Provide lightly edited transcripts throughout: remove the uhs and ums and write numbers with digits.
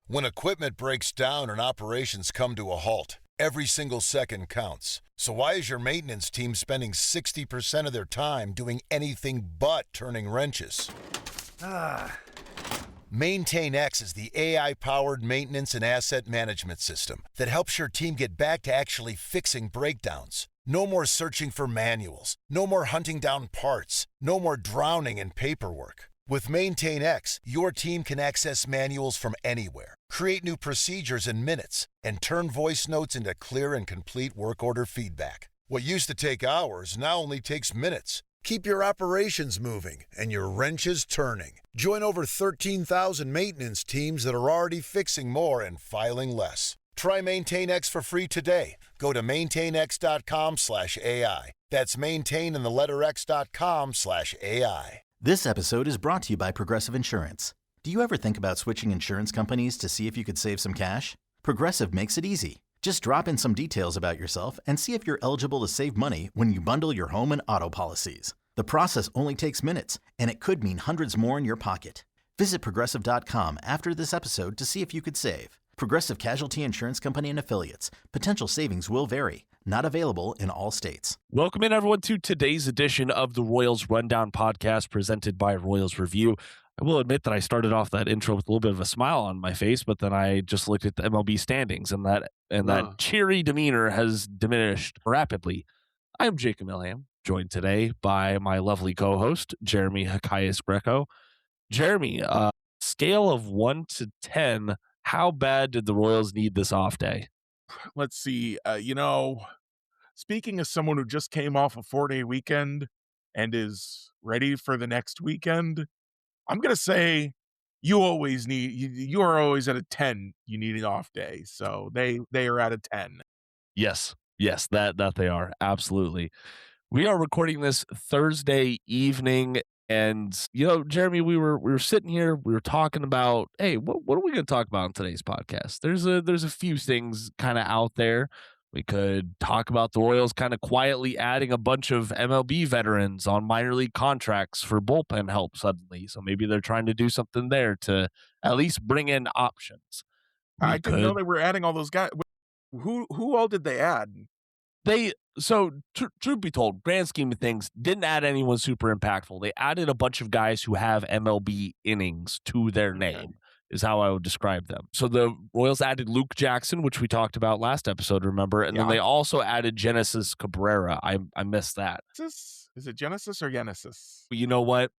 When equipment breaks down and operations come to a halt, every single second counts. So why is your maintenance team spending 60% of their time doing anything but turning wrenches? MaintainX is the AI-powered maintenance and asset management system that helps your team get back to actually fixing breakdowns. No more searching for manuals. No more hunting down parts. No more drowning in paperwork. With MaintainX, your team can access manuals from anywhere, create new procedures in minutes, and turn voice notes into clear and complete work order feedback. What used to take hours now only takes minutes. Keep your operations moving and your wrenches turning. Join over 13,000 maintenance teams that are already fixing more and filing less. Try MaintainX for free today. Go to maintainx.com/AI. That's maintain and the letter x.com/AI. This episode is brought to you by Progressive Insurance. Do you ever think about switching insurance companies to see if you could save some cash? Progressive makes it easy. Just drop in some details about yourself and see if you're eligible to save money when you bundle your home and auto policies. The process only takes minutes, and it could mean hundreds more in your pocket. Visit Progressive.com after this episode to see if you could save. Progressive Casualty Insurance Company and Affiliates. Potential savings will vary. Not available in all states. Welcome in, everyone, to today's edition of the Royals Rundown podcast presented by Royals Review. I will admit that I started off that intro with a little bit of a smile on my face, but then I just looked at the MLB standings, and that cheery demeanor has diminished rapidly. I am Jacob Milham, joined today by my lovely co-host, Jeremy Hakayas Greco. Jeremy, scale of 1 to 10, how bad did the Royals need this off day? Let's see. Speaking as someone who just came off a 4-day weekend and is ready for the next weekend, I'm going to say you are always at a 10. You need an off day. So they are at a 10. Yes, that they are. Absolutely. We are recording this Thursday evening. And, Jeremy, we were sitting here, we were talking about, hey, what are we going to talk about on today's podcast? There's a few things kind of out there. We could talk about the Royals kind of quietly adding a bunch of MLB veterans on minor league contracts for bullpen help suddenly. So maybe they're trying to do something there to at least bring in options. I didn't know they were adding all those guys. Who all did they add? Truth be told, grand scheme of things, didn't add anyone super impactful. They added a bunch of guys who have MLB innings to their name, is how I would describe them. So the Royals added Luke Jackson, which we talked about last episode, remember? And then they also added Genesis Cabrera. I missed that. Is it Genesis or Genesis? You know what?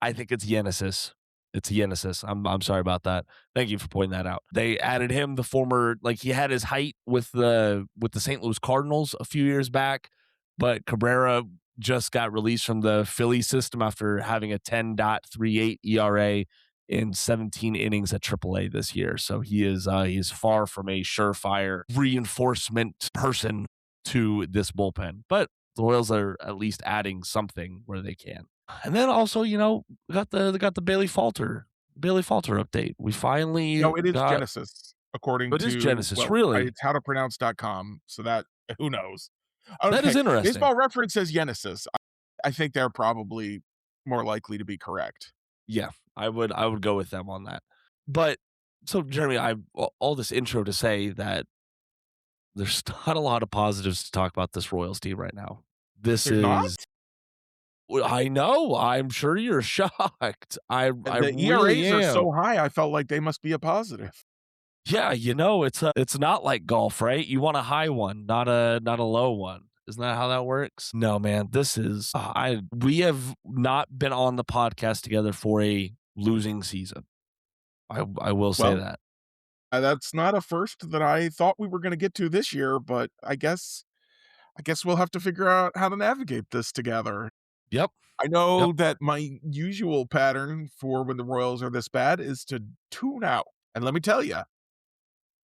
I think it's Genesis. It's Genesis. I'm sorry about that. Thank you for pointing that out. They added him, the former, he had his height with the St. Louis Cardinals a few years back, but Cabrera just got released from the Philly system after having a 10.38 ERA in 17 innings at AAA this year. So he is far from a surefire reinforcement person to this bullpen. But the Royals are at least adding something where they can. And then also, we got the Bailey Falter update. We finally it is Genesis, according to it is Genesis, really. It's howtopronounce.com, so that who knows. Okay. That is interesting. Baseball Reference says Genesis. I think they're probably more likely to be correct. Yeah, I would go with them on that. But so Jeremy, I all this intro to say that there's not a lot of positives to talk about this Royals team right now. There's not? I know. I'm sure you're shocked. I the really ERAs am. are so high. I felt like they must be a positive. Yeah, it's not like golf, right? You want a high one, not a low one. Isn't that how that works? No, man. This is we have not been on the podcast together for a losing season. I will say that. That's not a first that I thought we were going to get to this year, but I guess we'll have to figure out how to navigate this together. Yep. I know that my usual pattern for when the Royals are this bad is to tune out. And let me tell you,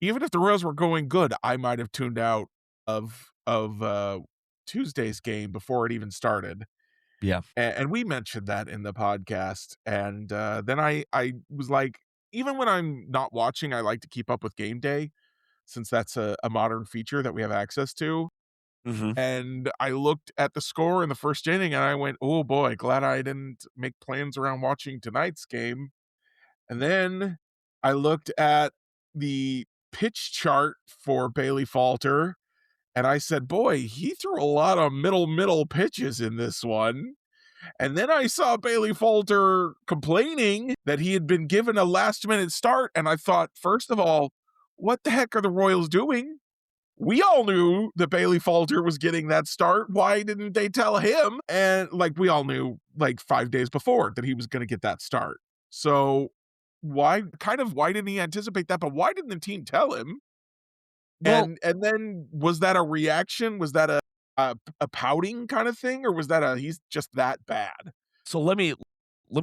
even if the Royals were going good, I might have tuned out of Tuesday's game before it even started. Yeah. And we mentioned that in the podcast. And then I was like, even when I'm not watching, I like to keep up with game day, since that's a modern feature that we have access to. Mm-hmm. And I looked at the score in the first inning and I went, oh boy, glad I didn't make plans around watching tonight's game. And then I looked at the pitch chart for Bailey Falter, and I said, boy, he threw a lot of middle pitches in this one. And then I saw Bailey Falter complaining that he had been given a last-minute start, and I thought, first of all, what the heck are the Royals doing? We all knew that Bailey Falter was getting that start. Why didn't they tell him? And we all knew 5 days before that he was going to get that start. So why didn't he anticipate that? But why didn't the team tell him? Well, And then was that a reaction? Was that a pouting kind of thing, or was that he's just that bad? so let me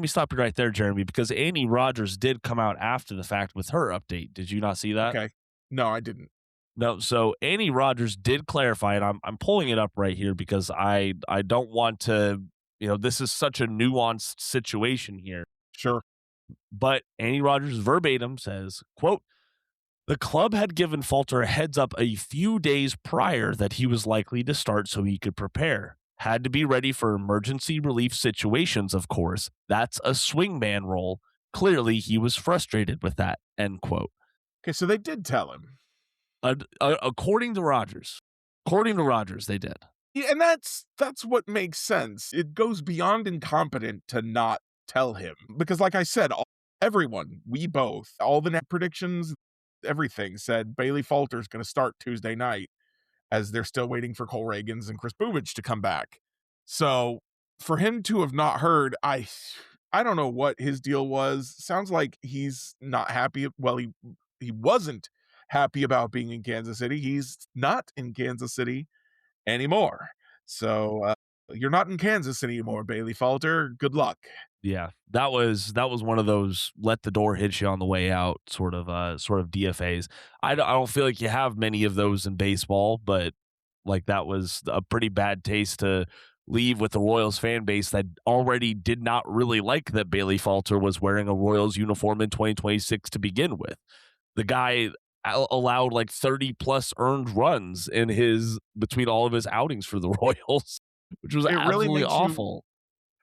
stop you right there, Jeremy, because Amy Rogers did come out after the fact with her update. Did you not see that? Okay. No, I didn't. No, so Annie Rogers did clarify, and I'm pulling it up right here because I don't want to, this is such a nuanced situation here. Sure. But Annie Rogers verbatim says, quote, "The club had given Falter a heads up a few days prior that he was likely to start so he could prepare. Had to be ready for emergency relief situations, of course. That's a swingman role. Clearly, he was frustrated with that," end quote. Okay, so they did tell him. According to Rogers, they did. Yeah, and that's what makes sense. It goes beyond incompetent to not tell him. Because like I said, everyone, we both, all the net predictions, everything said Bailey Falter's going to start Tuesday night, as they're still waiting for Cole Reagans and Chris Bubich to come back. So for him to have not heard, I don't know what his deal was. Sounds like he's not happy. Well, he wasn't happy about being in Kansas City. He's not in Kansas City anymore. So you're not in Kansas anymore, Bailey Falter. Good luck. Yeah, that was one of those let the door hit you on the way out sort of DFAs. I don't feel like you have many of those in baseball, but that was a pretty bad taste to leave with the Royals fan base that already did not really like that Bailey Falter was wearing a Royals uniform in 2026 to begin with. The guy allowed 30 plus earned runs in between all of his outings for the Royals, which was absolutely awful.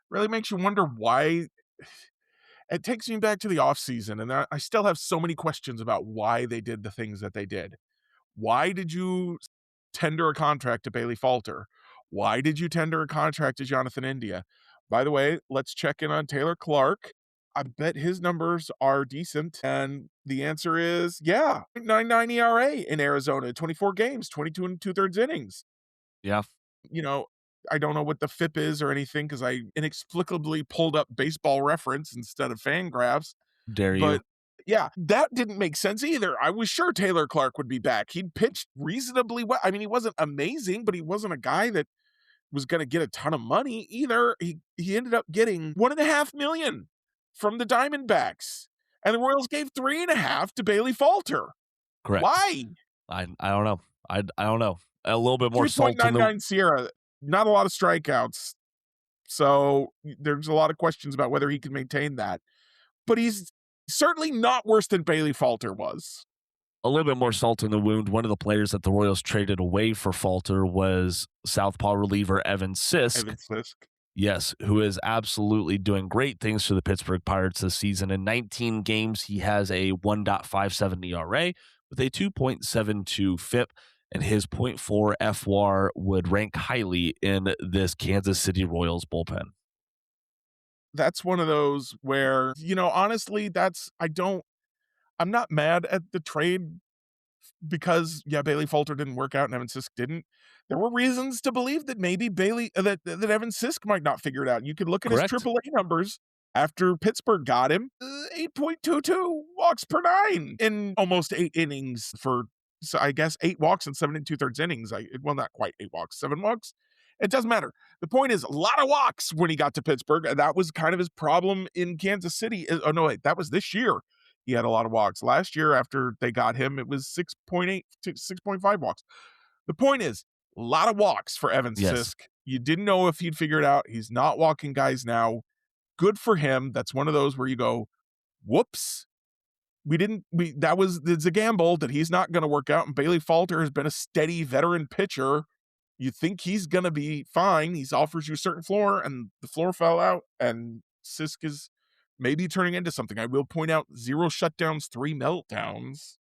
Really makes you wonder why. It takes me back to the offseason, and I still have so many questions about why they did the things that they did. Why did you tender a contract to Bailey Falter? Why did you tender a contract to Jonathan India? By the way, let's check in on Taylor Clark. I bet his numbers are decent. And the answer is, yeah, 9.9 ERA in Arizona, 24 games, 22 and 2/3 innings. Yeah. I don't know what the FIP is or anything because I inexplicably pulled up Baseball Reference instead of Fangraphs. Dare you. But yeah, that didn't make sense either. I was sure Taylor Clark would be back. He'd pitched reasonably well. I mean, he wasn't amazing, but he wasn't a guy that was going to get a ton of money either. He ended up getting $1.5 million from the Diamondbacks, and the Royals gave $3.5 to Bailey Falter. Correct. Why? I don't know. I don't know. A little bit more salt in 3.99 Sierra. Not a lot of strikeouts. So there's a lot of questions about whether he can maintain that. But he's certainly not worse than Bailey Falter was. A little bit more salt in the wound. One of the players that the Royals traded away for Falter was southpaw reliever Evan Sisk. Evan Sisk. Yes, who is absolutely doing great things for the Pittsburgh Pirates this season. In 19 games, he has a 1.57 ERA with a 2.72 FIP, and his 0.4 FWAR would rank highly in this Kansas City Royals bullpen. That's one of those where, honestly, I'm not mad at the trade because, Bailey Falter didn't work out and Evan Sisk didn't. There were reasons to believe that maybe that Evan Sisk might not figure it out. You could look at Correct. his AAA numbers after Pittsburgh got him, 8.22 walks per 9 in almost 8 innings so I guess 8 walks and 7 2/3 innings. Well, not quite 8 walks, 7 walks. It doesn't matter. The point is a lot of walks when he got to Pittsburgh, and that was kind of his problem in Kansas City. Oh, no, wait, that was this year. He had a lot of walks. Last year, after they got him, it was 6.8 to 6.5 walks. The point is, a lot of walks for Evan Sisk. You didn't know if he'd figure it out. He's not walking guys now. Good for him. That's one of those where you go, whoops. It's a gamble that he's not going to work out. And Bailey Falter has been a steady veteran pitcher. You think he's going to be fine. He offers you a certain floor, and the floor fell out, and Sisk is maybe turning into something. I will point out 0 shutdowns, 3 meltdowns.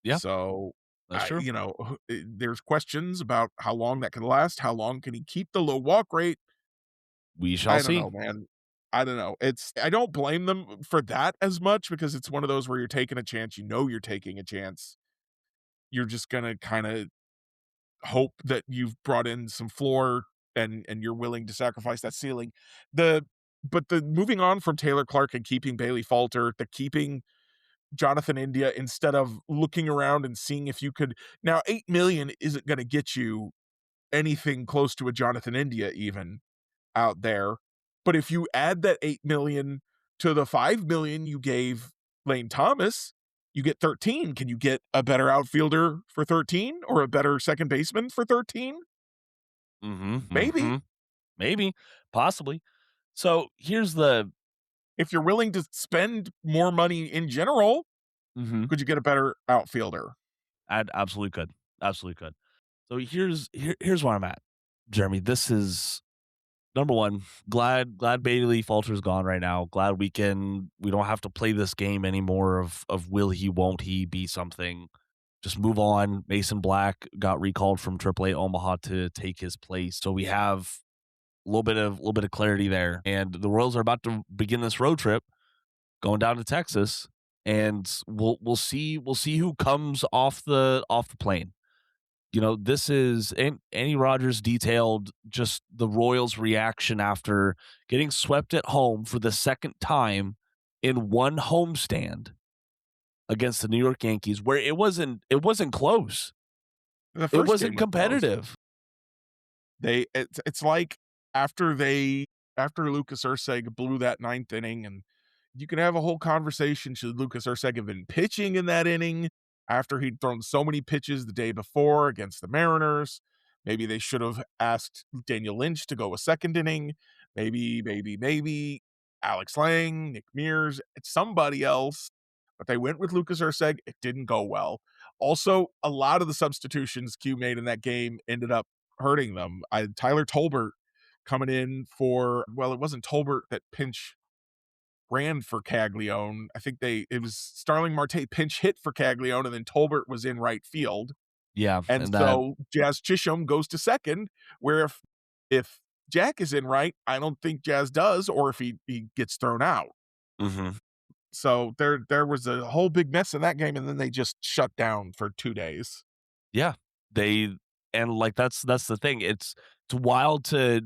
Yeah, So, that's true. there's questions about how long that can last. How long can he keep the low walk rate? We shall I don't see. know, man. I don't know. I don't blame them for that as much because it's one of those where you're taking a chance. You know you're taking a chance. You're just gonna kinda hope that you've brought in some floor and you're willing to sacrifice that ceiling. The but the moving on from Taylor Clark and keeping Bailey Falter, the keeping Jonathan India instead of looking around and seeing if you could now 8 million isn't gonna get you anything close to a Jonathan India even out there. But if you add that 8 million to the 5 million you gave Lane Thomas, you get 13. Can you get a better outfielder for 13 or a better second baseman for 13? Mm-hmm, Maybe. mm-hmm. Maybe, possibly. So here's the. If you're willing to spend more money in general, Mm-hmm. could you get a better outfielder? Absolutely could. Absolutely could. So here's where I'm at, Jeremy. This is number one. Glad Bailey Falter's gone right now. Glad we don't have to play this game anymore of will he, won't he be something. Just move on. Mason Black got recalled from AAA Omaha to take his place. So we have a little bit of clarity there. And the Royals are about to begin this road trip going down to Texas, and we'll see who comes off the plane. This is Andy Rogers detailed just the Royals' reaction after getting swept at home for the second time in one homestand against the New York Yankees, where it wasn't close. The It first wasn't game was close. competitive. It's like after Lucas Erceg blew that ninth inning, and you can have a whole conversation. Should Lucas Erceg have been pitching in that inning after he'd thrown so many pitches the day before against the Mariners? Maybe they should have asked Daniel Lynch to go a second inning. Maybe Alex Lang, Nick Mears, it's somebody else. But they went with Lucas Erceg. It didn't go well. Also, a lot of the substitutions Q made in that game ended up hurting them. Tyler Tolbert coming in for, well, it wasn't Tolbert that pinch ran for Caglione. I think it was Starling Marte pinch hit for Caglione, and then Tolbert was in right field. Yeah, And so Jazz Chisholm goes to second, where if Jack is in right, I don't think Jazz does, or if he gets thrown out. mm-hmm. So there was a whole big mess in that game, and then they just shut down for 2 days. Yeah, that's the thing. It's wild to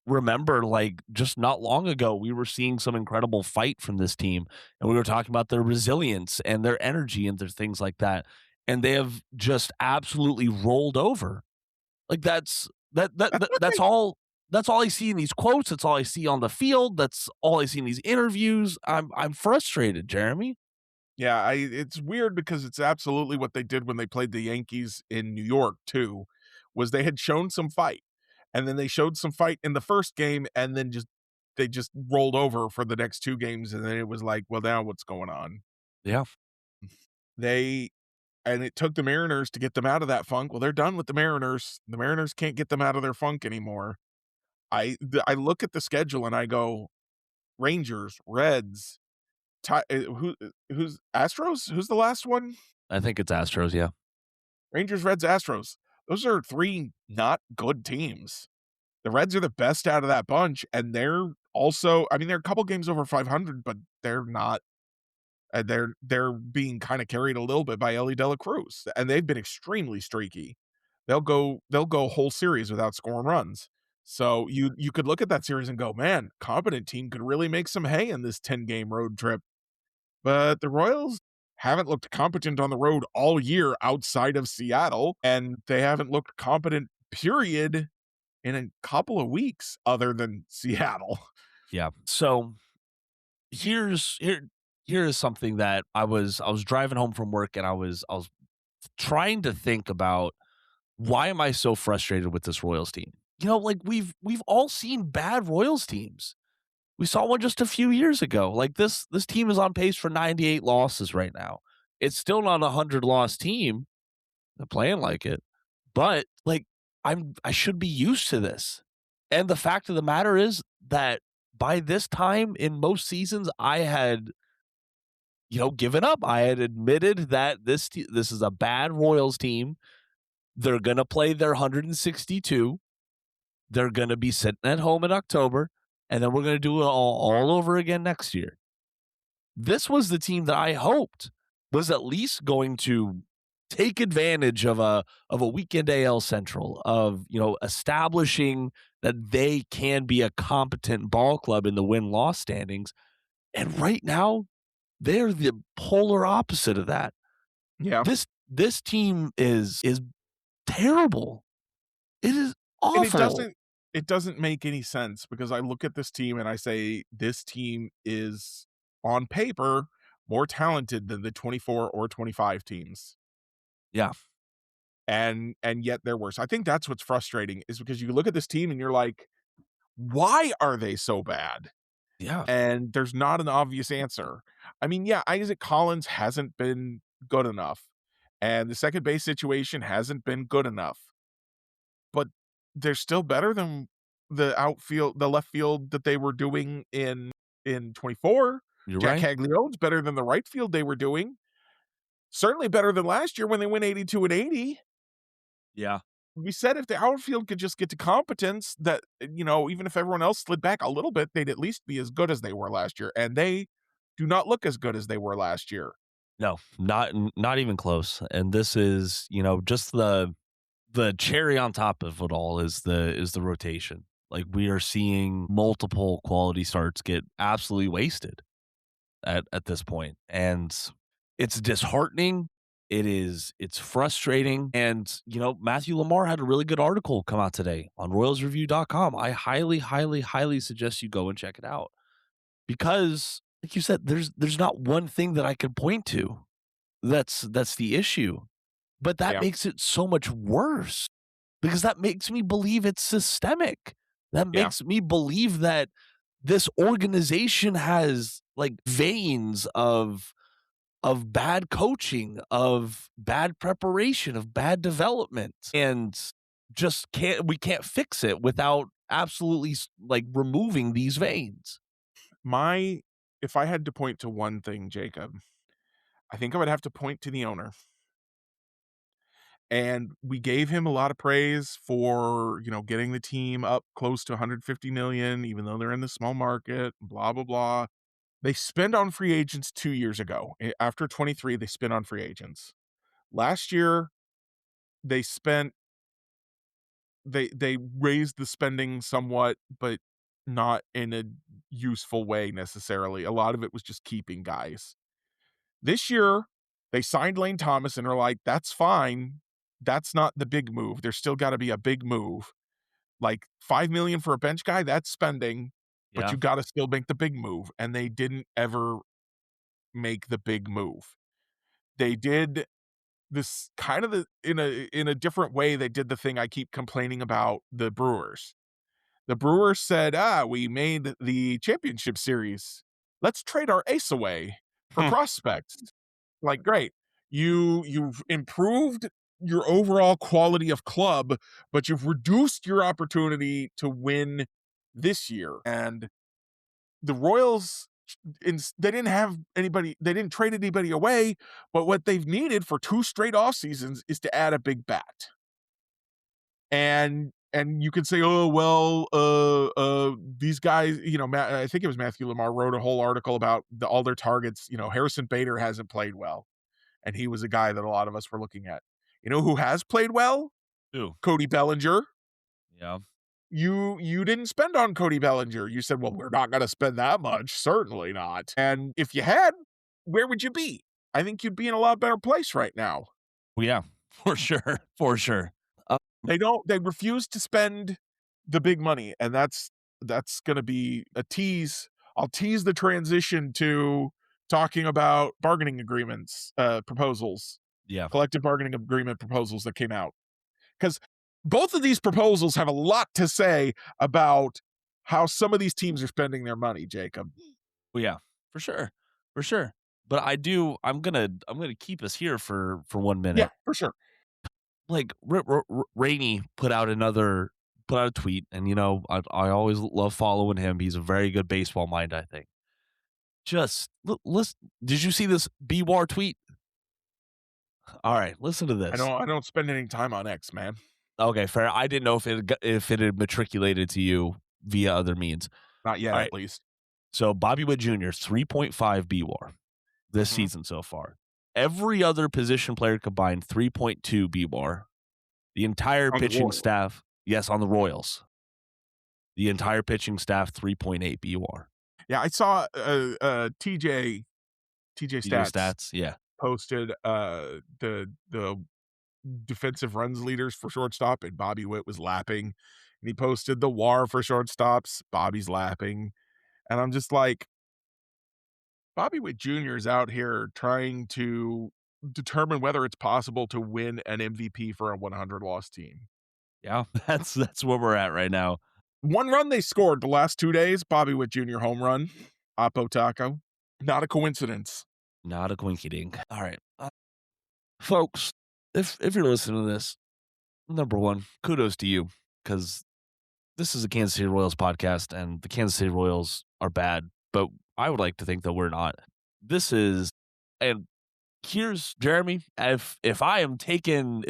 remember, like, just not long ago we were seeing some incredible fight from this team, and we were talking about their resilience and their energy and their things like that, and they have just absolutely rolled over. Like that's all I see in these quotes. That's all I see on the field. That's all I see in these interviews. I'm frustrated, Jeremy. Yeah, it's weird because it's absolutely what they did when they played the Yankees in New York too, was they had shown some fight, and then they showed some fight in the first game, and then they just rolled over for the next 2 games, and then it was like, well, now what's going on? Yeah. And it took the Mariners to get them out of that funk. Well, they're done with the Mariners. The Mariners can't get them out of their funk anymore. I look at the schedule and I go, Rangers, Reds, who's Astros? Who's the last one? I think it's Astros, yeah. Rangers, Reds, Astros. Those are 3 not good teams. The Reds are the best out of that bunch, and they're also, I mean, they're a couple games over 500, but they're not. They're being kind of carried a little bit by Ellie De La Cruz, and they've been extremely streaky. They'll go whole series without scoring runs. So you could look at that series and go, man, competent team could really make some hay in this 10-game road trip. But the Royals haven't looked competent on the road all year outside of Seattle, and they haven't looked competent, period, in a couple of weeks other than Seattle. Yeah. So here is something that I was driving home from work, and I was trying to think about, why am I so frustrated with this Royals team? Like, we've all seen bad Royals teams. We saw one just a few years ago. Like, this team is on pace for 98 losses right now. It's still not a 100-loss team. They're playing like it. But, like, I should be used to this. And the fact of the matter is that by this time in most seasons, I had, given up. I had admitted that this is a bad Royals team. They're going to play their 162. They're going to be sitting at home in October, and then we're going to do it all over again next year. This was the team that I hoped was at least going to take advantage of a weekend AL Central, of establishing that they can be a competent ball club in the win-loss standings. And right now, they're the polar opposite of that. Yeah. This team is terrible. It is awful. And it doesn't make any sense, because I look at this team and I say, this team is on paper more talented than the 24 or 25 teams. Yeah. And yet they're worse. I think that's what's frustrating, is because you look at this team and you're like, why are they so bad? Yeah. And there's not an obvious answer. I mean, yeah, Isaac Collins hasn't been good enough, and the second base situation hasn't been good enough, but they're still better than the left field that they were doing in 24. You're Jack right. Caglione's better than the right field they were doing. Certainly better than last year when they went 82 and 80. Yeah. We said if the outfield could just get to competence, that, even if everyone else slid back a little bit, they'd at least be as good as they were last year. And they do not look as good as they were last year. No, not even close. And this is, just the cherry on top of it all is the rotation. Like, we are seeing multiple quality starts get absolutely wasted at this point. And it's disheartening. It's frustrating. And, Matthew Lamar had a really good article come out today on royalsreview.com. I highly, highly, highly suggest you go and check it out, because, like you said, there's not one thing that I could point to that's the issue. But that makes it so much worse, because that makes me believe it's systemic. That makes me believe that this organization has, like, veins of bad coaching, of bad preparation, of bad development, and we can't fix it without absolutely, like, removing these veins. If I had to point to one thing, Jacob, I think I would have to point to the owner. And we gave him a lot of praise for, getting the team up close to 150 million, even though they're in the small market, blah, blah, blah. They spent on free agents 2 years ago. After 23, they spent on free agents. Last year, they raised the spending somewhat, but not in a useful way necessarily. A lot of it was just keeping guys. This year, they signed Lane Thomas and are like, that's fine. That's not the big move. There's still got to be a big move. Like, $5 million for a bench guy, that's spending, but you got to still make the big move. And they didn't ever make the big move. They did this kind of in a different way. They did the thing I keep complaining about the Brewers. The Brewers said, we made the championship series. Let's trade our ace away for prospects. Like, great. You've improved your overall quality of club, but you've reduced your opportunity to win this year. And the Royals, they didn't trade anybody away, but what they've needed for 2 straight off seasons is to add a big bat. And you could say, oh, well, these guys, I think it was Matthew Lamar wrote a whole article about all their targets. Harrison Bader hasn't played well, and he was a guy that a lot of us were looking at. You know who has played well? Who? Cody Bellinger. Yeah. You didn't spend on Cody Bellinger. You said, well, we're not going to spend that much. Certainly not. And if you had, where would you be? I think you'd be in a lot better place right now. Well, yeah, for sure. For sure. They refuse to spend the big money, and that's going to be a tease. I'll tease the transition to talking about bargaining agreements, proposals. Yeah. Collective bargaining agreement proposals that came out. Because both of these proposals have a lot to say about how some of these teams are spending their money, Jacob. Well, yeah, for sure. For sure. But I'm going to keep us here for 1 minute. Yeah, for sure. Like, Rainey put out another put out a tweet, and I always love following him. He's a very good baseball mind, I think. Just listen. Did you see this B-War tweet? All right, listen to this. I don't spend any time on X, man. Okay, fair. I didn't know if it had matriculated to you via other means. Not yet, Right. at least. So Bobby Witt Jr. 3.5 B-War this season so far. Every other position player combined 3.2 B-War. The entire pitching staff, yes, on the Royals. The entire pitching staff 3.8 B-War. Yeah, I saw TJ Stats, yeah, posted the defensive runs leaders for shortstop, and Bobby Witt was lapping, and he posted the WAR for shortstops. Bobby's lapping, and I'm just like, Bobby Witt Jr. is out here trying to determine whether it's possible to win an MVP for a 100-loss team. Yeah, that's where we're at right now. One run they scored the last 2 days, Bobby Witt Jr. home run, Apo Taco. Not a coincidence. Not a quinky dink. All right. Folks, if you're listening to this, number one, kudos to you, because this is a Kansas City Royals podcast, and the Kansas City Royals are bad, but I would like to think that we're not. And here's Jeremy. If I'm taking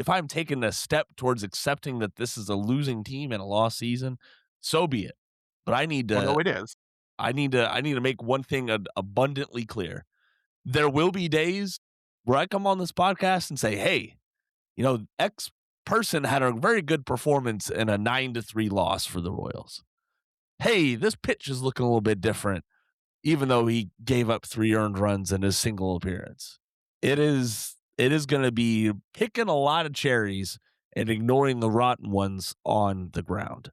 a step towards accepting that this is a losing team and a lost season, so be it. But I need to. Well, no, it is. I need to make one thing abundantly clear. There will be days where I come on this podcast and say, hey, X person had a very good performance in a 9-3 loss for the Royals. Hey, this pitch is looking a little bit different, even though he gave up 3 earned runs in his single appearance. It is going to be picking a lot of cherries and ignoring the rotten ones on the ground.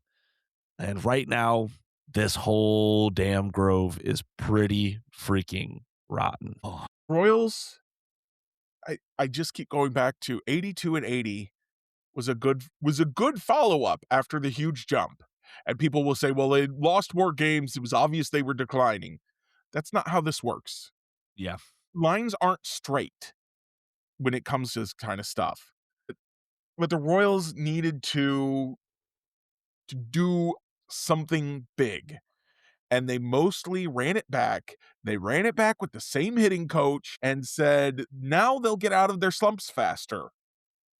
And right now, this whole damn grove is pretty freaking rotten. Oh. Royals, I just keep going back to 82-80 was a good follow-up after the huge jump. And people will say, well, they lost more games. It was obvious they were declining. That's not how this works. Yeah. Lines aren't straight when it comes to this kind of stuff. But the Royals needed to do something big. And they mostly ran it back. They ran it back with the same hitting coach and said, now they'll get out of their slumps faster.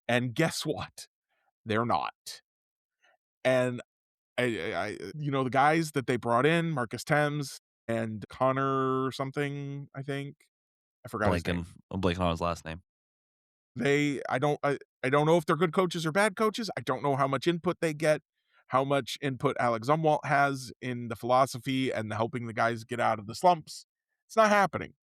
And guess what? They're not. And I the guys that they brought in, Marcus Thames and Connor something, I think. I forgot his name. I'm blanking on his last name. I don't know if they're good coaches or bad coaches. I don't know how much input they get, how much input Alex Zumwalt has in the philosophy and helping the guys get out of the slumps. It's not happening.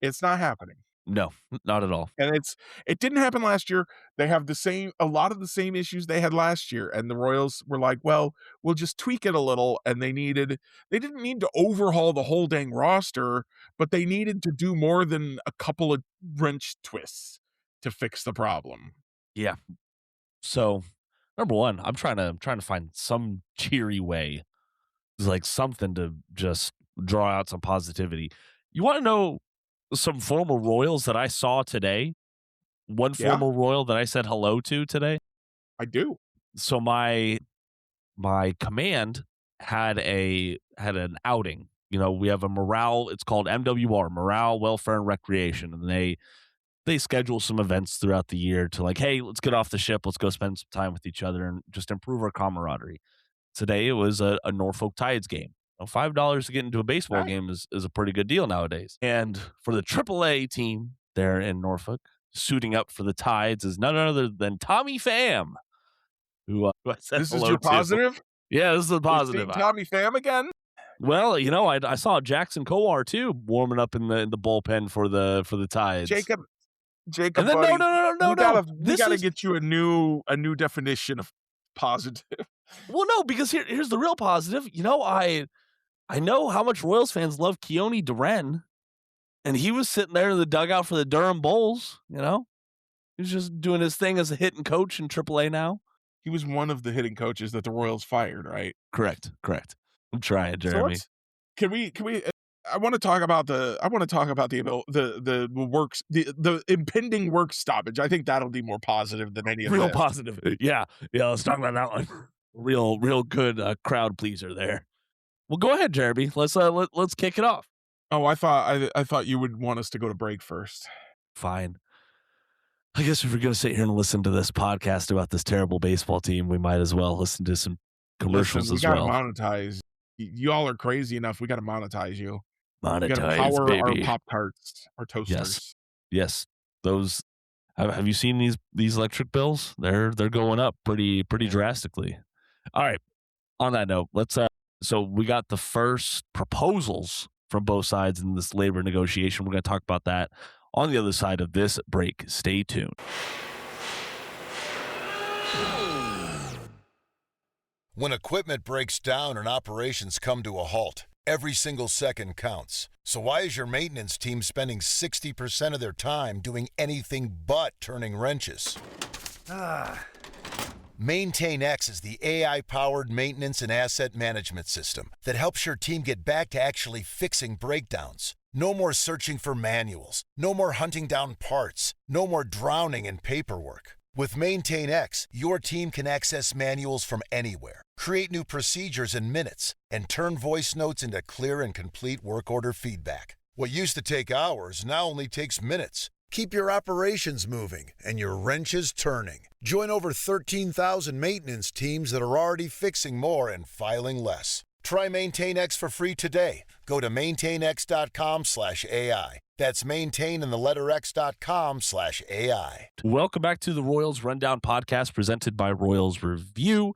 It's not happening. No, not at all. And it didn't happen last year. They have a lot of the same issues they had last year. And the Royals were like, well, we'll just tweak it a little. And they didn't need to overhaul the whole dang roster, but they needed to do more than a couple of wrench twists to fix the problem. Yeah. So, number one, I'm trying to find some cheery way, like something to just draw out some positivity. You want to know some former Royals that I saw today? One former Royal that I said hello to today? I do. So my command had an outing. We have a morale, it's called MWR, Morale, Welfare, and Recreation. And they schedule some events throughout the year to like, hey, let's get off the ship. Let's go spend some time with each other and just improve our camaraderie. Today, it was a Norfolk Tides game. $5 to get into a baseball game is a pretty good deal nowadays. And for the AAA team there in Norfolk, suiting up for the Tides is none other than Tommy Pham, who I said this is your positive? To. Yeah, this is a positive. Tommy Pham again? Well, I saw Jackson Kowar too warming up in the bullpen for the Tides. Jacob. And then, buddy, no. We gotta get you a new definition of positive. Well, no, because here's the real positive. I know how much Royals fans love Keone Duren, and he was sitting there in the dugout for the Durham Bulls. He was just doing his thing as a hitting coach in AAA now. He was one of the hitting coaches that the Royals fired, right? Correct. I'm trying, Jeremy. So can we? I want to talk about the works, the impending work stoppage. I think that'll be more positive than any of real this. Positive. Yeah. Let's talk about that one. Real good crowd pleaser there. Well, go ahead, Jeremy. Let's kick it off. Oh, I thought you would want us to go to break first. Fine. I guess if we're going to sit here and listen to this podcast about this terrible baseball team, we might as well listen to some commercials Listen, we as well. monetize. Y'all are crazy enough. We got to monetize you. We got to Monetize, power baby. our Pop-Tarts, our toasters. Yes. Those. Have you seen these electric bills? They're going up pretty drastically. All right. On that note, let's. So we got the first proposals from both sides in this labor negotiation. We're going to talk about that on the other side of this break. Stay tuned. When equipment breaks down and operations come to a halt, every single second counts. So why is your maintenance team spending 60% of their time doing anything but turning wrenches? Maintain X is the AI-powered maintenance and asset management system that helps your team get back to actually fixing breakdowns. No more searching for manuals. No more hunting down parts. No more drowning in paperwork. With Maintain X, your team can access manuals from anywhere, create new procedures in minutes, and turn voice notes into clear and complete work order feedback. What used to take hours now only takes minutes. Keep your operations moving and your wrenches turning. Join over 13,000 maintenance teams that are already fixing more and filing less. Try Maintain X for free today. Go to maintainx.com/AI. That's maintain and the letter x.com/AI. Welcome back to the Royals Rundown podcast presented by Royals Review.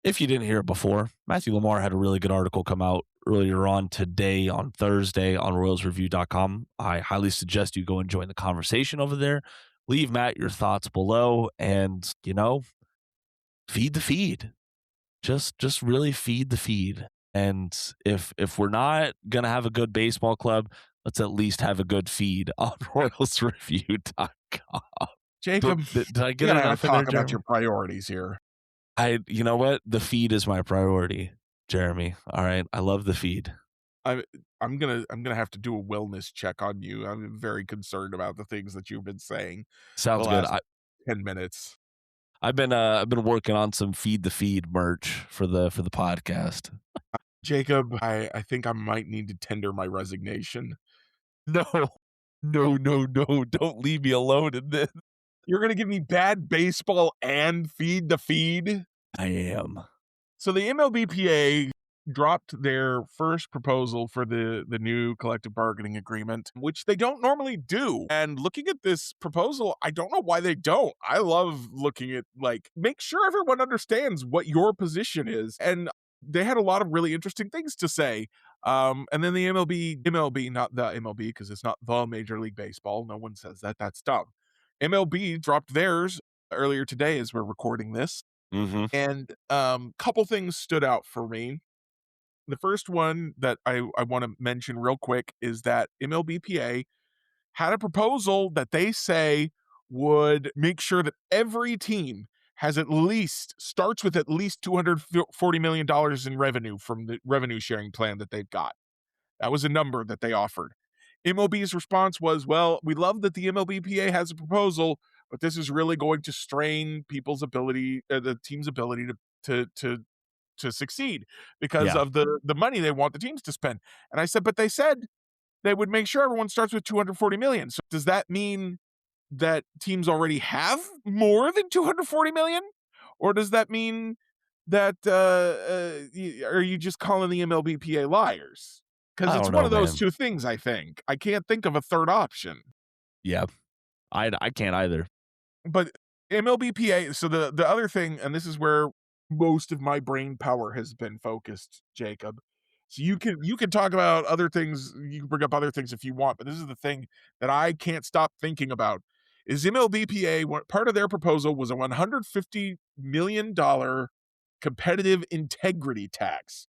If you didn't hear it before, Matthew Lamar had a really good article come out earlier on today, on Thursday, on royalsreview.com. I highly suggest you go and join the conversation over there. Leave Matt your thoughts below and, feed the feed. Just really feed the feed. And if we're not going to have a good baseball club, let's at least have a good feed on royalsreview.com. Jacob, did I get you gotta enough in talk there, about Jeremy? your priorities here. You know what? The feed is my priority, Jeremy. All right. I love the feed. I'm gonna have to do a wellness check on you. I'm very concerned about the things that you've been saying. Sounds the good. last 10 minutes. I've been working on some feed the feed merch for the podcast. Jacob, I think I might need to tender my resignation. No. Don't leave me alone in this. You're gonna give me bad baseball and feed the feed? I am. So the MLBPA dropped their first proposal for the new collective bargaining agreement, which they don't normally do. And looking at this proposal, I don't know why they don't. I love looking at, make sure everyone understands what your position is. And they had a lot of really interesting things to say. And then the MLB, not the MLB, because it's not the Major League Baseball. No one says that. That's dumb. MLB dropped theirs earlier today as we're recording this. Mm-hmm. And couple things stood out for me. The first one that I want to mention real quick is that MLBPA had a proposal that they say would make sure that every team starts with at least $240 million in revenue from the revenue sharing plan that they've got. That was a number that they offered. MLB's response was, well, we love that the MLBPA has a proposal, but this is really going to strain people's ability, the team's ability to succeed because of the money they want the teams to spend. And I said, but they said they would make sure everyone starts with 240 million. So does that mean that teams already have more than 240 million? Or does that mean that are you just calling the MLBPA liars? Because it's one of those two things, I think. I can't think of a third option. Yeah, I can't either. But MLBPA, so the other thing, and this is where most of my brain power has been focused, Jacob. So you can talk about other things, you can bring up other things if you want, but this is the thing that I can't stop thinking about. Is MLBPA, part of their proposal was a $150 million competitive integrity tax.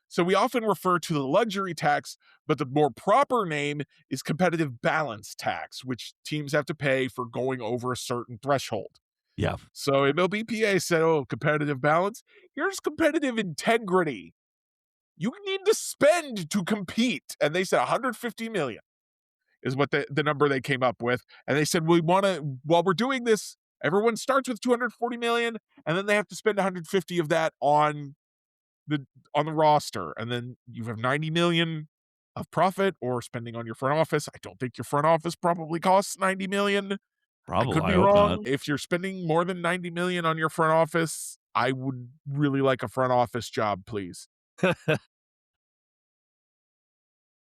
So we often refer to the luxury tax, but the more proper name is competitive balance tax, which teams have to pay for going over a certain threshold. Yeah. So MLBPA said, competitive balance. Here's competitive integrity. You need to spend to compete. And they said 150 million is what the number they came up with. And they said, while we're doing this, Everyone starts with 240 million, and then they have to spend 150 of that on the roster, and then you have 90 million of profit or spending on your front office. I don't think your front office probably costs 90 million. I could be I hope wrong. not. If you're spending more than 90 million on your front office, I would really like a front office job, please.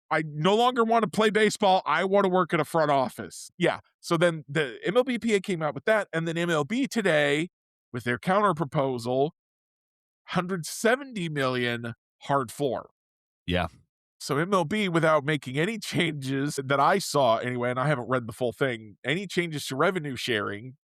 I no longer want to play baseball. I want to work at a front office. Yeah. So then the MLBPA came out with that, and then MLB today with their counter proposal, 170 million hard floor. Yeah. So MLB, without making any changes that I saw anyway, and I haven't read the full thing, any changes to revenue sharing,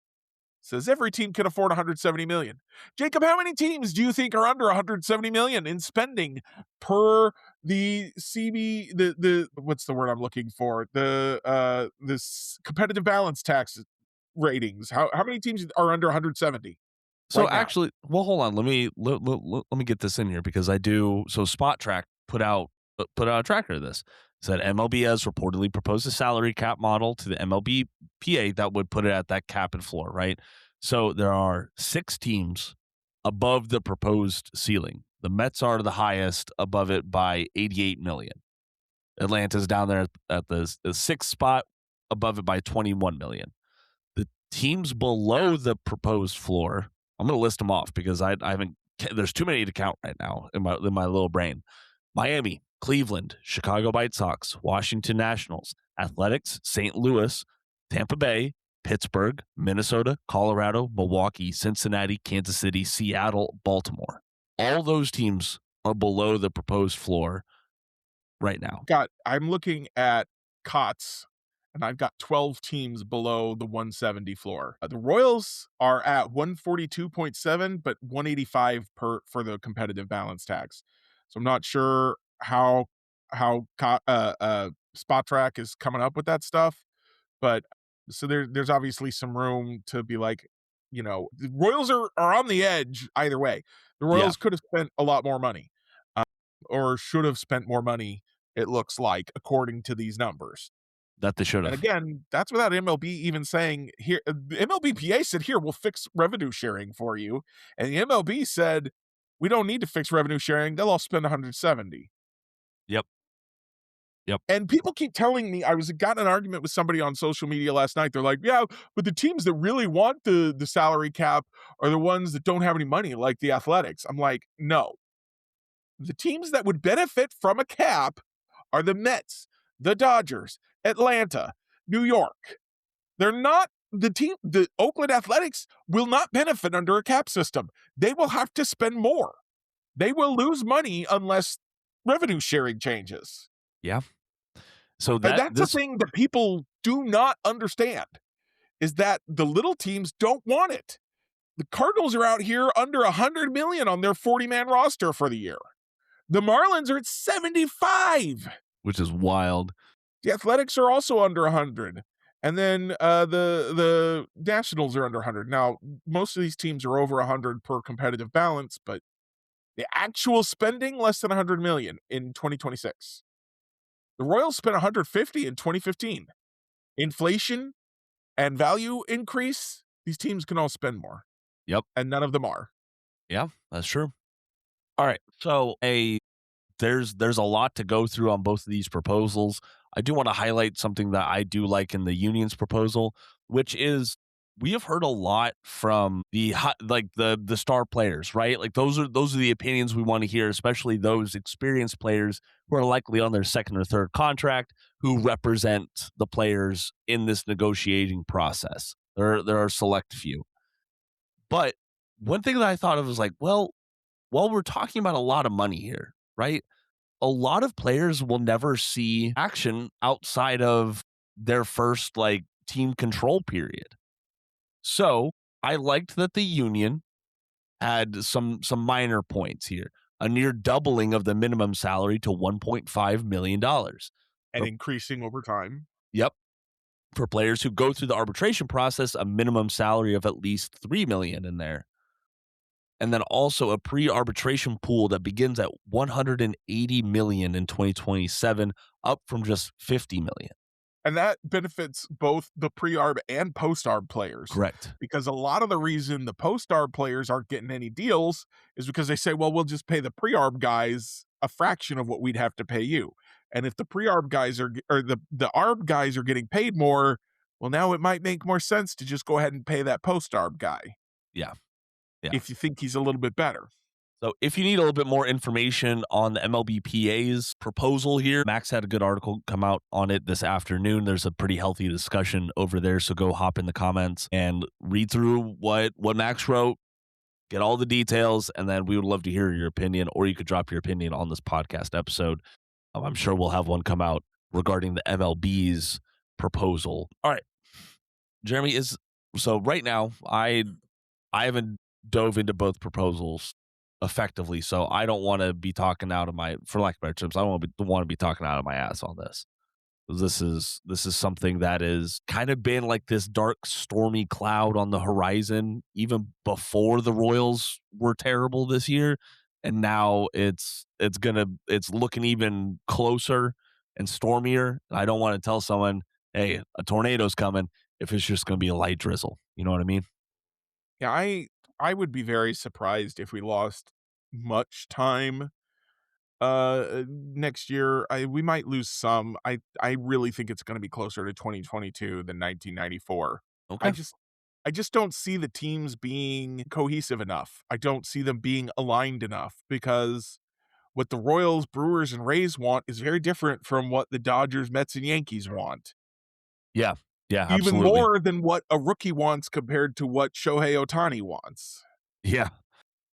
says every team can afford 170 million. Jacob, how many teams do you think are under 170 million in spending per the CB, the what's the word I'm looking for? This competitive balance tax ratings. How many teams are under 170? So right now? actually, well, hold on. Let me get this in here because I do. So Spot Track put out a tracker of this. It said MLB has reportedly proposed a salary cap model to the MLB PA that would put it at that cap and floor, right? So there are 6 teams above the proposed ceiling. The Mets are the highest, above it by 88 million. Atlanta's down there at the 6th spot, above it by 21 million. The teams below the proposed floor, I'm going to list them off because I haven't. There's too many to count right now in my little brain. Miami, Cleveland, Chicago White Sox, Washington Nationals, Athletics, St. Louis, Tampa Bay, Pittsburgh, Minnesota, Colorado, Milwaukee, Cincinnati, Kansas City, Seattle, Baltimore. All those teams are below the proposed floor right now. I'm looking at COTS, and I've got 12 teams below the 170 floor. The Royals are at 142.7, but 185 for the competitive balance tax. So I'm not sure how Spot Track is coming up with that stuff, but so there's obviously some room to be like, the Royals are on the edge either way. The Royals could have spent a lot more money, or should have spent more money, it looks like, according to these numbers. That they should have. And again, that's without MLB even saying here. The MLBPA said, here, we'll fix revenue sharing for you. And the MLB said, we don't need to fix revenue sharing. They'll all spend 170. Yep. And people keep telling me, got in an argument with somebody on social media last night. They're like, yeah, but the teams that really want the salary cap are the ones that don't have any money, like the Athletics. I'm like, no. The teams that would benefit from a cap are the Mets, the Dodgers, Atlanta, New York. They're not the Oakland Athletics will not benefit under a cap system. They will have to spend more. They will lose money unless revenue sharing changes. Yeah. So that's the thing that people do not understand, is that the little teams don't want it. The Cardinals are out here under 100 million on their 40-man roster for the year. The Marlins are at 75, which is wild. The Athletics are also under 100. And then the Nationals are under 100. Now, most of these teams are over 100 per competitive balance, but the actual spending, less than 100 million in 2026. The Royals spent 150 in 2015. Inflation and value increase, these teams can all spend more. Yep. And none of them are. Yeah, that's true. All right. So there's a lot to go through on both of these proposals. I do want to highlight something that I do like in the union's proposal, which is we have heard a lot from the star players, right? Like those are the opinions we want to hear, especially those experienced players who are likely on their second or third contract, who represent the players in this negotiating process. There are a select few. But one thing that I thought of was like, well, while we're talking about a lot of money here, right? A lot of players will never see action outside of their first team control period. So I liked that the union had some minor points here. A near doubling of the minimum salary to $1.5 million. And increasing over time. Yep. For players who go through the arbitration process, a minimum salary of at least $3 million in there. And then also a pre-arbitration pool that begins at $180 million in 2027, up from just $50 million. And that benefits both the pre-arb and post-arb players, Correct. because a lot of the reason the post-arb players aren't getting any deals is because they say, well, we'll just pay the pre-arb guys a fraction of what we'd have to pay you. And if the pre-arb guys or the arb guys are getting paid more, well, now it might make more sense to just go ahead and pay that post-arb guy. Yeah. Yeah. If you think he's a little bit better. So if you need a little bit more information on the MLBPA's proposal here, Max had a good article come out on it this afternoon. There's a pretty healthy discussion over there. So go hop in the comments and read through what Max wrote, get all the details, and then we would love to hear your opinion, or you could drop your opinion on this podcast episode. I'm sure we'll have one come out regarding the MLB's proposal. All right. Jeremy, so right now I haven't dove into both proposals effectively, so I don't want to be talking out of my, for lack of better terms, I don't want to be talking out of my ass on this. This is something that is kind of been like this dark, stormy cloud on the horizon, even before the Royals were terrible this year, and now it's looking even closer and stormier. I don't want to tell someone, hey, a tornado's coming, if it's just going to be a light drizzle. You know what I mean? Yeah, I would be very surprised if we lost much time next year. We might lose some. I really think it's going to be closer to 2022 than 1994. Okay. I just don't see the teams being cohesive enough. I don't see them being aligned enough, because what the Royals, Brewers, and Rays want is very different from what the Dodgers, Mets, and Yankees want. Yeah. Yeah, Even absolutely. more than what a rookie wants compared to what Shohei Ohtani wants. Yeah,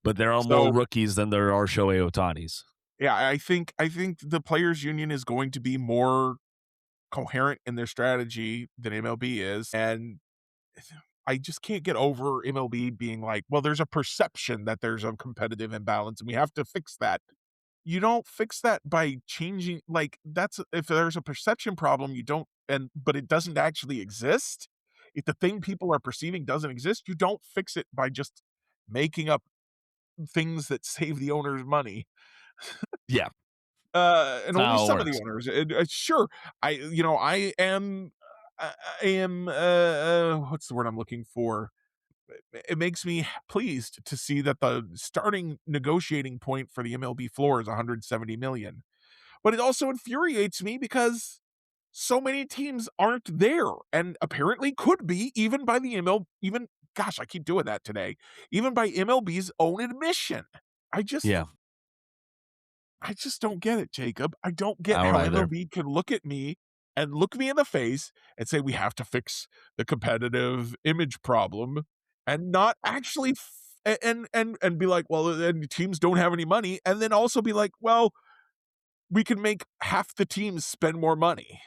but there are more rookies than there are Shohei Ohtanis. Yeah, I think the players' union is going to be more coherent in their strategy than MLB is, and I just can't get over MLB being like, well, there's a perception that there's a competitive imbalance and we have to fix that. You don't fix that by changing, like, that's, if there's a perception problem, you don't, but it doesn't actually exist. If the thing people are perceiving doesn't exist, you don't fix it by just making up things that save the owners money. Yeah. And only some of the owners. Sure, I am, what's the word I'm looking for? It makes me pleased to see that the starting negotiating point for the MLB floor is 170 million. But it also infuriates me because so many teams aren't there, and apparently could be, even by the gosh, I keep doing that today, even by MLB's own admission. Yeah. I just don't get it, Jacob. I don't get I don't how either. MLB can look at me and look me in the face and say, we have to fix the competitive image problem, and not actually and be like, well, then teams don't have any money, and then also be like, well, we can make half the teams spend more money.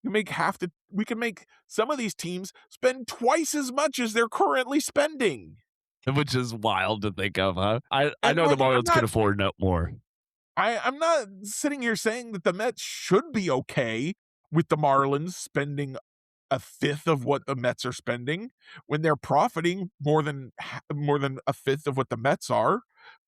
We can make some of these teams spend twice as much as they're currently spending. Which is wild to think of, huh? I And, know the like, Marlins can afford no more. I'm not sitting here saying that the Mets should be okay with the Marlins spending a fifth of what the Mets are spending when they're profiting more than a fifth of what the Mets are,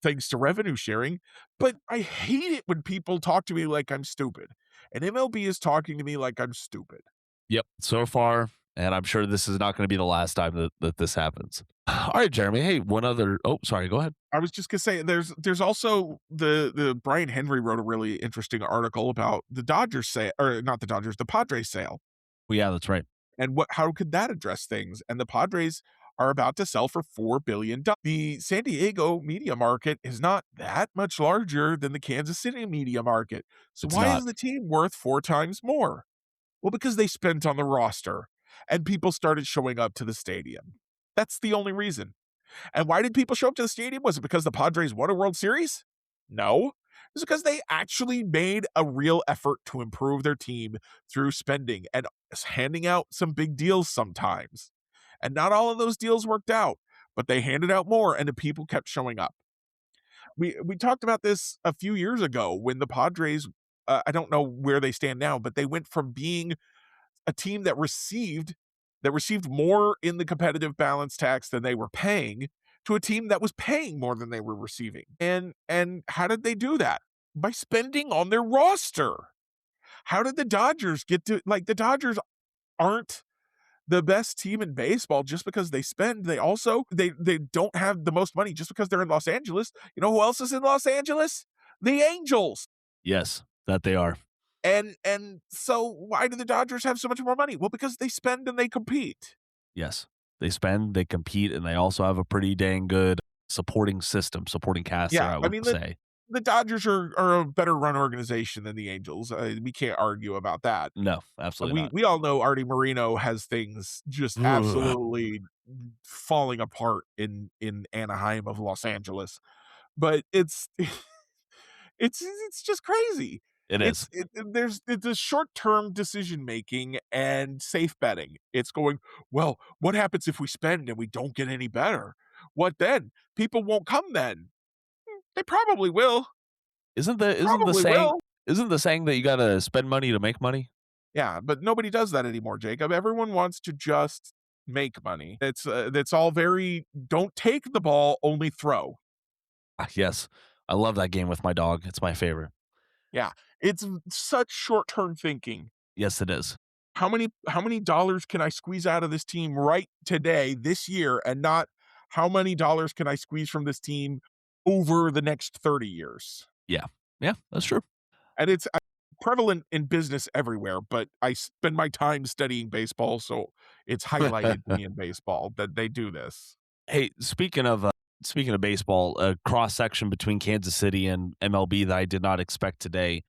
thanks to revenue sharing. But I hate it when people talk to me like I'm stupid, and MLB is talking to me like I'm stupid. Yep, so far, and I'm sure this is not going to be the last time that this happens. All right, Jeremy. Hey, one other. Oh, sorry. Go ahead. I was just gonna say, there's also the Brian Henry wrote a really interesting article about the Dodgers sale, or not the Dodgers, the Padres sale. Well, yeah, that's right. And how could that address things? And the Padres are about to sell for $4 billion. The San Diego media market is not that much larger than the Kansas City media market. So It's why not. is the team worth 4 times more? Well, because they spent on the roster and people started showing up to the stadium. That's the only reason. And why did people show up to the stadium? Was it because the Padres won a World Series? No. It's because they actually made a real effort to improve their team through spending and handing out some big deals sometimes. And not all of those deals worked out, but they handed out more and the people kept showing up. We talked about this a few years ago when the Padres, I don't know where they stand now, but they went from being a team that received more in the competitive balance tax than they were paying, to a team that was paying more than they were receiving. And how did they do that? By spending on their roster. how did the Dodgers get to, like, the Dodgers aren't the best team in baseball just because they spend. They also they don't have the most money just because they're in Los Angeles. You know who else is in Los Angeles? The Angels. Yes, that they are. And so why do the Dodgers have so much more money? Well, because they spend and they compete. Yes. They spend, they compete, and they also have a pretty dang good supporting cast there, Yeah, I I would mean, say. the Dodgers are a better run organization than the Angels. We can't argue about that. No, absolutely not. We all know Artie Moreno has things just Ugh, absolutely falling apart in Anaheim of Los Angeles, but it's just crazy. it is. It's a short-term decision making and safe betting. It's going, well, what happens if we spend and we don't get any better? What then? People won't come then. They probably will. Isn't the isn't the Probably saying will. isn't the saying that you gotta spend money to make money? Yeah, but nobody does that anymore, Jacob. Everyone wants to just make money. It's all very don't take the ball, only throw. Ah, yes. I love that game with my dog. It's my favorite. Yeah, it's such short-term thinking. Yes, it is. How many dollars can I squeeze out of this team right today, this year, and not how many dollars can I squeeze from this team over the next 30 years? Yeah. Yeah, that's true. And it's prevalent in business everywhere, but I spend my time studying baseball, so it's highlighted to me in baseball that they do this. Hey, speaking of baseball, a cross section between Kansas City and MLB that I did not expect today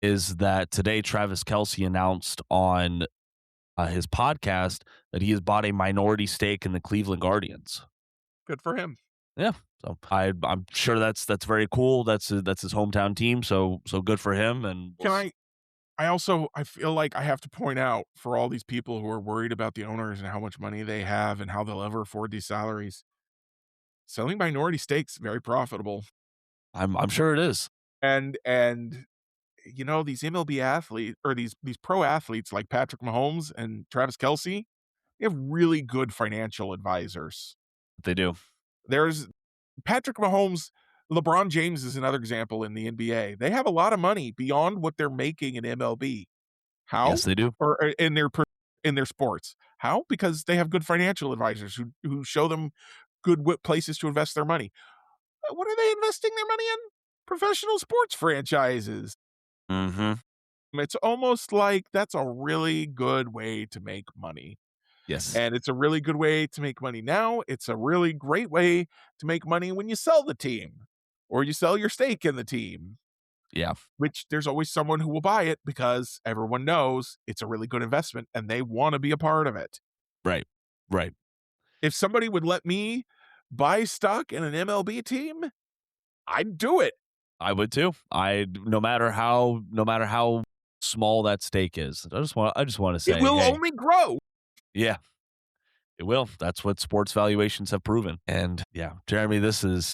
is that today Travis Kelce announced on his podcast that he has bought a minority stake in the Cleveland Guardians. Good for him. Yeah, so I'm sure that's very cool. That's his hometown team. So good for him. And I feel like I have to point out for all these people who are worried about the owners and how much money they have and how they'll ever afford these salaries. Selling minority stakes very profitable. I'm sure it is. And these MLB athletes or these pro athletes like Patrick Mahomes and Travis Kelce, they have really good financial advisors. They do. There's Patrick Mahomes, LeBron James is another example in the NBA. They have a lot of money beyond what they're making in MLB. How? Yes, they do. Or in their sports. How? Because they have good financial advisors who show them good places to invest their money. What are they investing their money in? Professional sports franchises. Mm-hmm. It's almost like that's a really good way to make money. Yes. And it's a really good way to make money now. It's a really great way to make money when you sell the team or you sell your stake in the team, Yeah. which there's always someone who will buy it because everyone knows it's a really good investment and they want to be a part of it. Right. Right. If somebody would let me buy stock in an MLB team, I'd do it. I would too. No matter how small that stake is. I just want to say It will hey, only grow. yeah, it will. That's what sports valuations have proven. And yeah, Jeremy, this is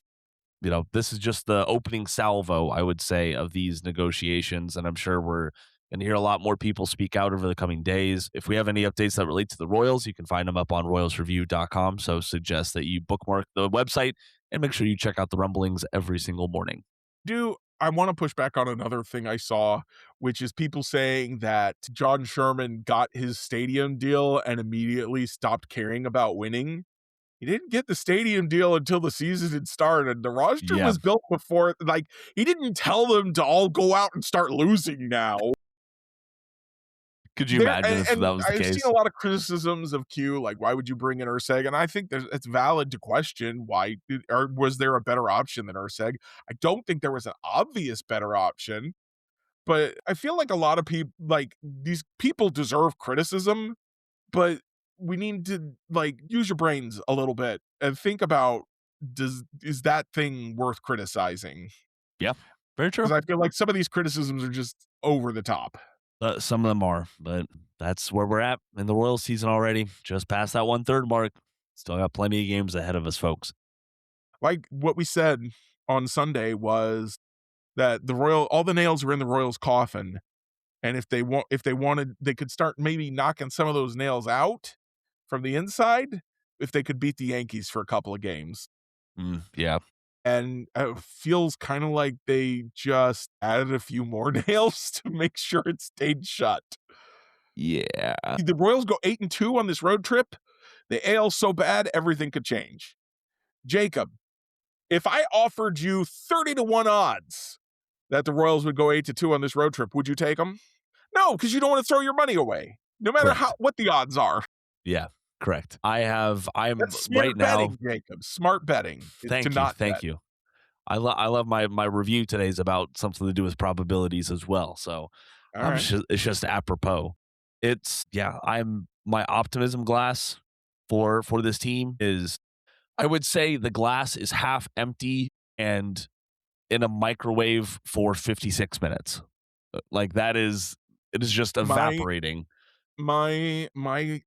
just the opening salvo, I would say, of these negotiations. And I'm sure we're going to hear a lot more people speak out over the coming days. If we have any updates that relate to the Royals, you can find them up on royalsreview.com. So suggest that you bookmark the website and make sure you check out the rumblings every single morning. I want to push back on another thing I saw, which is people saying that John Sherman got his stadium deal and immediately stopped caring about winning. He didn't get the stadium deal until the season had started. The roster Yeah. was built before, like, he didn't tell them to all go out and start losing now. Could you imagine if that was the I've case? seen a lot of criticisms of Q, like, why would you bring in Urseg? And I think it's valid to question why, or was there a better option than Urseg? I don't think there was an obvious better option, but I feel like a lot of people, like, these people deserve criticism, but we need to, like, use your brains a little bit and think about, is that thing worth criticizing? Yeah, very true. Because I feel like some of these criticisms are just over the top. Some of them are, but that's where we're at in the Royals season already. Just past that 1/3 mark. Still got plenty of games ahead of us, folks. Like what we said on Sunday was that all the nails were in the Royals' coffin, and if they wanted, they could start maybe knocking some of those nails out from the inside if they could beat the Yankees for a couple of games. Yeah. and feels kind of like they just added a few more nails to make sure it stayed shut. Yeah. The Royals go 8-2 on this road trip. The AL's so bad, everything could change. Jacob, if I offered you 30-1 odds that the Royals would go 8-2 on this road trip, would you take them? No, because you don't want to throw your money away, no matter what the odds are. Yeah, correct. I'm That's right smart now. betting, Jacob. Smart betting. Thank you. I love my review today is about something to do with probabilities as well. So it's just apropos. My optimism glass for this team is, I would say the glass is half empty and in a microwave for 56 minutes. Like it is just evaporating. My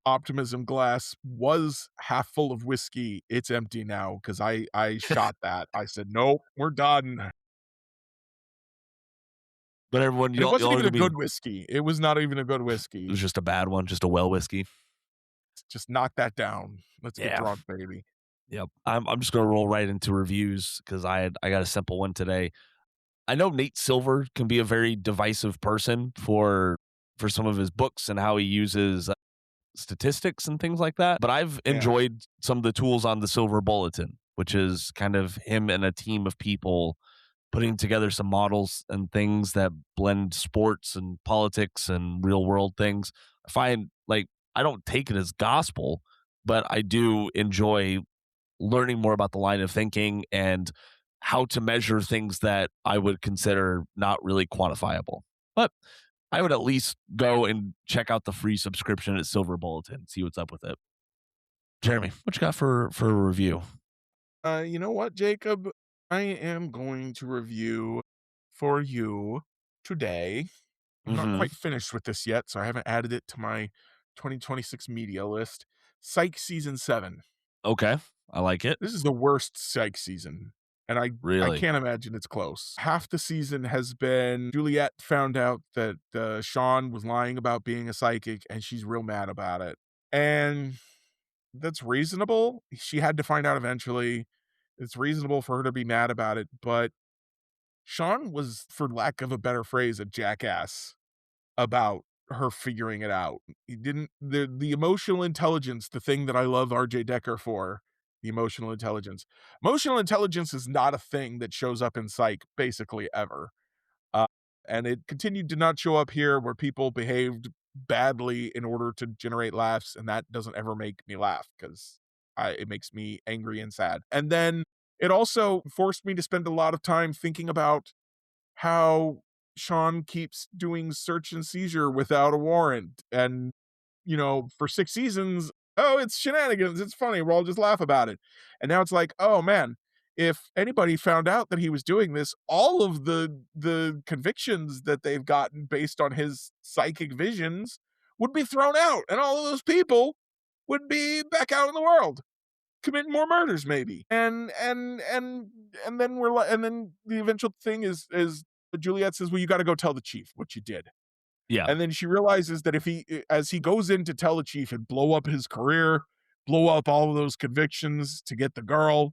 optimism glass was half full of whiskey. It's empty now because I shot that. I said, nope, we're done. But everyone, It wasn't even a good whiskey. It was not even a good It whiskey. was just a bad one, just a well whiskey. Just knock that down. Let's get drunk, baby. Yep. I'm just gonna roll right into reviews because I got a simple one today. I know Nate Silver can be a very divisive person for some of his books and how he uses statistics and things like that. But I've enjoyed some of the tools on the Silver Bulletin, which is kind of him and a team of people putting together some models and things that blend sports and politics and real world things. I find, like, I don't take it as gospel, but I do enjoy learning more about the line of thinking and how to measure things that I would consider not really quantifiable. But I would at least go and check out the free subscription at Silver Bulletin, see what's up with it. Jeremy, what you got for a review? You know what, Jacob? I am going to review for you today. I'm not quite finished with this yet, so I haven't added it to my 2026 media list. Psych Season 7. Okay, I like it. This is the worst Psych season, and I can't imagine it's close. Half the season has been Juliet found out that Sean was lying about being a psychic, and she's real mad about it. And that's reasonable. She had to find out eventually. It's reasonable for her to be mad about it, but Sean was, for lack of a better phrase, a jackass about her figuring it out. He didn't, the emotional intelligence, the thing that I love RJ Decker for, the emotional intelligence. Emotional intelligence is not a thing that shows up in Psych basically ever. And it continued to not show up here, where people behaved badly in order to generate laughs, and that doesn't ever make me laugh because it makes me angry and sad. And then it also forced me to spend a lot of time thinking about how Sean keeps doing search and seizure without a warrant. And, for 6 seasons, it's shenanigans. It's funny. We'll all just laugh about it. And now it's like, oh man, if anybody found out that he was doing this, all of the convictions that they've gotten based on his psychic visions would be thrown out. And all of those people would be back out in the world, committing more murders, maybe. And then the eventual thing is Juliet says, well, you got to go tell the chief what you did. Yeah. And then she realizes that as he goes in to tell the chief and blow up his career, blow up all of those convictions to get the girl,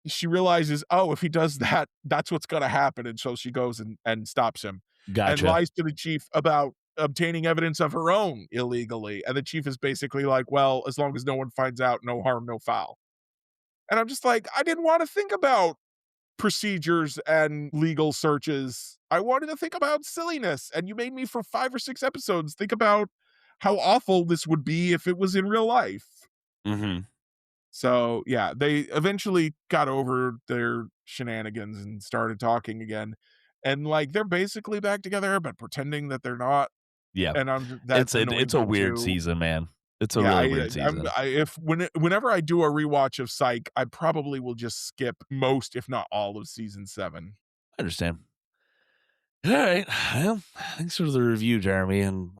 she realizes, if he does that, that's what's going to happen. And so she goes and stops him. Gotcha. And lies to the chief about obtaining evidence of her own illegally. And the chief is basically like, well, as long as no one finds out, no harm, no foul. And I'm just like, I didn't want to think about procedures and legal searches. I wanted to think about silliness. And you made me, for 5 or 6 episodes, think about how awful this would be if it was in real life. Mm-hmm. So yeah, they eventually got over their shenanigans and started talking again. And like, they're basically back together, but pretending that they're not. Yeah. And it's a weird season, man. It's a really weird season. Whenever I do a rewatch of Psych, I probably will just skip most, if not all, of season 7. I understand. All right. Well, thanks for the review, Jeremy. And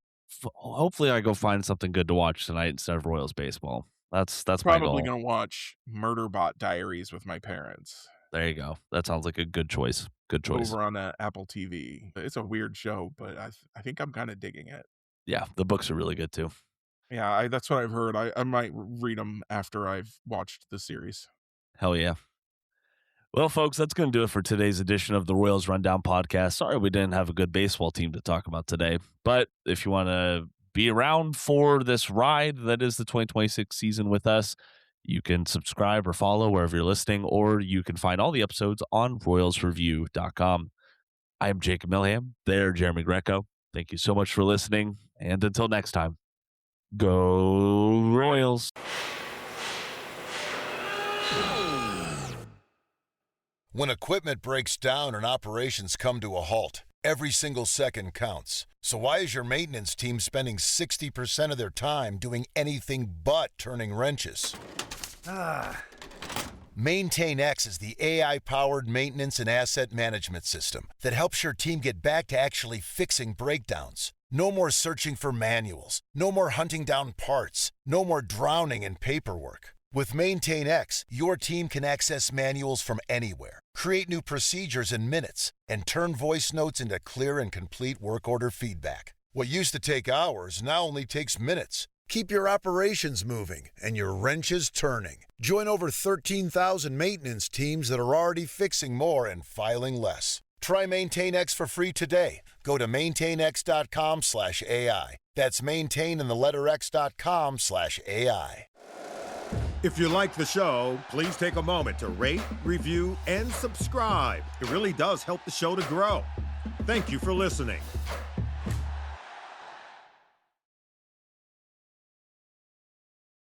hopefully I go find something good to watch tonight instead of Royals baseball. That's probably going to watch Murderbot Diaries with my parents. There you go. That sounds like a good choice. Good choice. Over on Apple TV. It's a weird show, but I think I'm kind of digging it. Yeah, the books are really good too. Yeah, that's what I've heard. I might read them after I've watched the series. Hell yeah. Well, folks, that's going to do it for today's edition of the Royals Rundown podcast. Sorry we didn't have a good baseball team to talk about today. But if you want to be around for this ride that is the 2026 season with us, you can subscribe or follow wherever you're listening, or you can find all the episodes on royalsreview.com. I am Jacob Milham. There, Jeremy Greco. Thank you so much for listening. And until next time, go Royals. When equipment breaks down and operations come to a halt, every single second counts. So why is your maintenance team spending 60% of their time doing anything but turning wrenches? Maintain X is the AI-powered maintenance and asset management system that helps your team get back to actually fixing breakdowns. No more searching for manuals. No more hunting down parts. No more drowning in paperwork. With Maintain X, your team can access manuals from anywhere, create new procedures in minutes, and turn voice notes into clear and complete work order feedback. What used to take hours now only takes minutes. Keep your operations moving and your wrenches turning. Join over 13,000 maintenance teams that are already fixing more and filing less. Try Maintain X for free today. Go to maintainx.com/AI. That's maintain and the letter x.com/AI. If you like the show, please take a moment to rate, review, and subscribe. It really does help the show to grow. Thank you for listening.